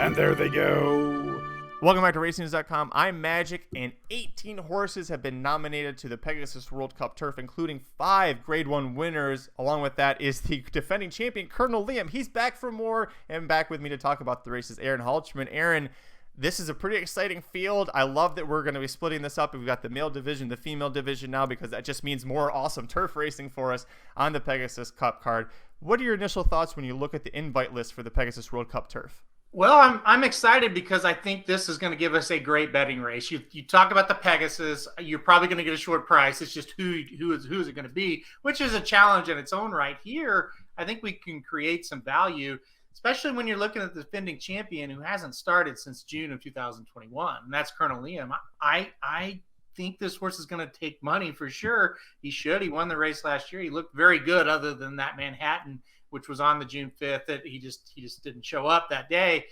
And there they go. Welcome back to RacingNews.com. I'm Magic, and 18 horses have been nominated to the Pegasus World Cup Turf, including 5 Grade 1 winners. Along with that is the defending champion, Colonel Liam. He's back for more, and back with me to talk about the races, Aaron Halterman. Aaron, this is a pretty exciting field. I love that we're going to be splitting this up. We've got the male division, the female division now, because that just means more awesome turf racing for us on the Pegasus Cup card. What are your initial thoughts when you look at the invite list for the Pegasus World Cup Turf? Well, I'm excited because I think this is going to give us a great betting race. You talk about the Pegasus, you're probably going to get a short price. It's just who is it going to be, which is a challenge in its own right. Here, I think we can create some value, especially when you're looking at the defending champion who hasn't started since June of 2021, and that's Colonel Liam. I think this horse is going to take money for sure. He should. He won the race last year. He looked very good, other than that Manhattan, which was on the June 5th, that he just didn't show up that day.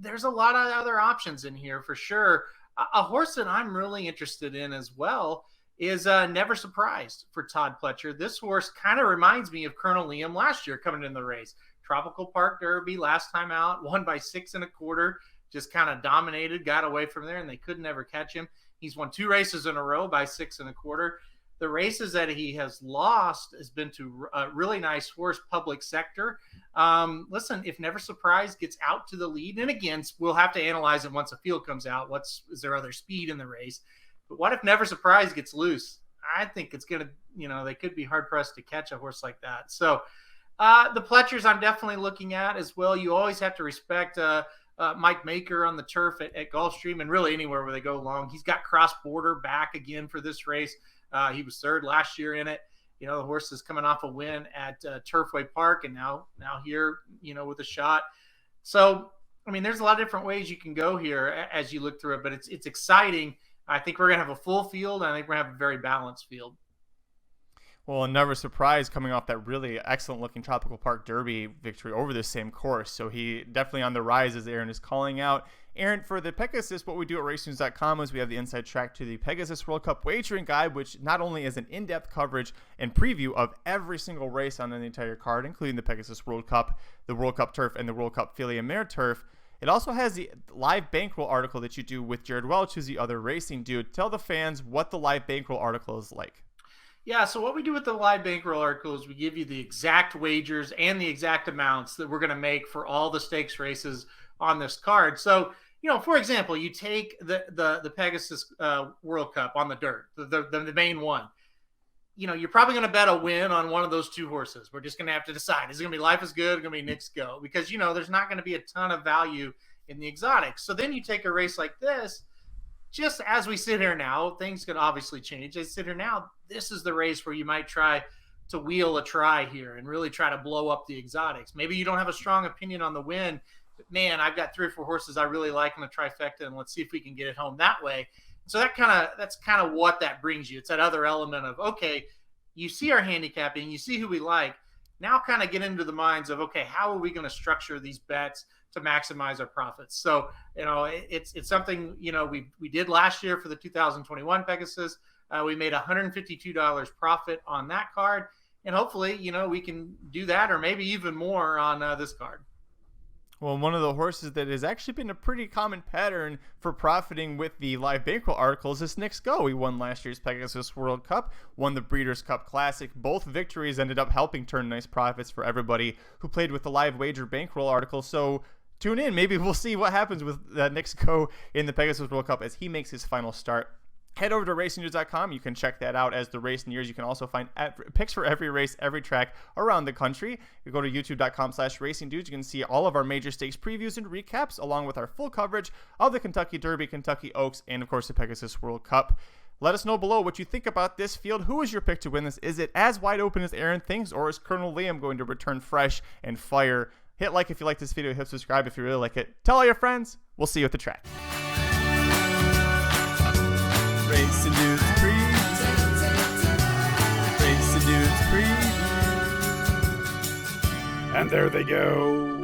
There's a lot of other options in here for sure. A horse that I'm really interested in as well is Never Surprised for Todd Pletcher. This horse kind of reminds me of Colonel Liam last year coming in the race. Tropical Park Derby last time out, won by 6 1/4, just kind of dominated, got away from there, and they could never catch him. He's won 2 races in a row by 6 1/4. The races that he has lost has been to a really nice horse, Public Sector. Listen, if Never Surprised gets out to the lead, and again, we'll have to analyze it once the field comes out. Is there other speed in the race? But what if Never Surprised gets loose? I think it's going to, they could be hard pressed to catch a horse like that. So the Pletchers I'm definitely looking at as well. You always have to respect Mike Maker on the turf at Gulfstream, and really anywhere where they go long. He's got Cross Border back again for this race. He was 3rd last year in it. The horse is coming off a win at Turfway Park, and now here, with a shot. So, there's a lot of different ways you can go here as you look through it, but it's exciting. I think we're going to have a full field. I think we're going to have a very balanced field. Well, Never Surprised coming off that really excellent-looking Tropical Park Derby victory over this same course. So he definitely on the rise, as Aaron is calling out. Aaron, for the Pegasus, what we do at RacingNews.com is we have the inside track to the Pegasus World Cup Wagering Guide, which not only is an in-depth coverage and preview of every single race on the entire card, including the Pegasus World Cup, the World Cup Turf, and the World Cup Filly and Mare Turf. It also has the live bankroll article that you do with Jared Welch, who's the other racing dude. Tell the fans what the live bankroll article is like. Yeah, so what we do with the live bankroll article is we give you the exact wagers and the exact amounts that we're going to make for all the stakes races on this card. So, for example, you take the Pegasus World Cup on the dirt, the main one. You're probably going to bet a win on one of those 2 horses. We're just going to have to decide. Is it going to be Life is Good or going to be Knicks Go? Because, there's not going to be a ton of value in the exotics. So then you take a race like this. Just as we sit here now, things could obviously change. As I sit here now, this is the race where you might try to wheel a try here and really try to blow up the exotics. Maybe you don't have a strong opinion on the win, but man, I've got 3 or 4 horses I really like in the trifecta, and let's see if we can get it home that way. So that's kind of what that brings you. It's that other element of, okay, you see our handicapping, you see who we like. Now kind of get into the minds of, okay, how are we going to structure these bets to maximize our profits? So, it's something, we did last year for the 2021 Pegasus. We made $152 profit on that card. And hopefully, we can do that or maybe even more on this card. Well, one of the horses that has actually been a pretty common pattern for profiting with the live bankroll articles is Knicks Go. He won last year's Pegasus World Cup, won the Breeders' Cup Classic. Both victories ended up helping turn nice profits for everybody who played with the live wager bankroll article. So tune in. Maybe we'll see what happens with Knicks Go in the Pegasus World Cup as he makes his final start. Head over to RacingNews.com. You can check that out as the race nears. You can also find picks for every race, every track around the country. You go to youtube.com/racingdudes. You can see all of our major stakes previews and recaps, along with our full coverage of the Kentucky Derby, Kentucky Oaks, and of course the Pegasus World Cup. Let us know below what you think about this field. Who is your pick to win this? Is it as wide open as Aaron thinks, or is Colonel Liam going to return fresh and fire? Hit like if you like this video. Hit subscribe if you really like it. Tell all your friends. We'll see you at the track. Racing Dudes Preview. Racing Dudes Preview. And there they go.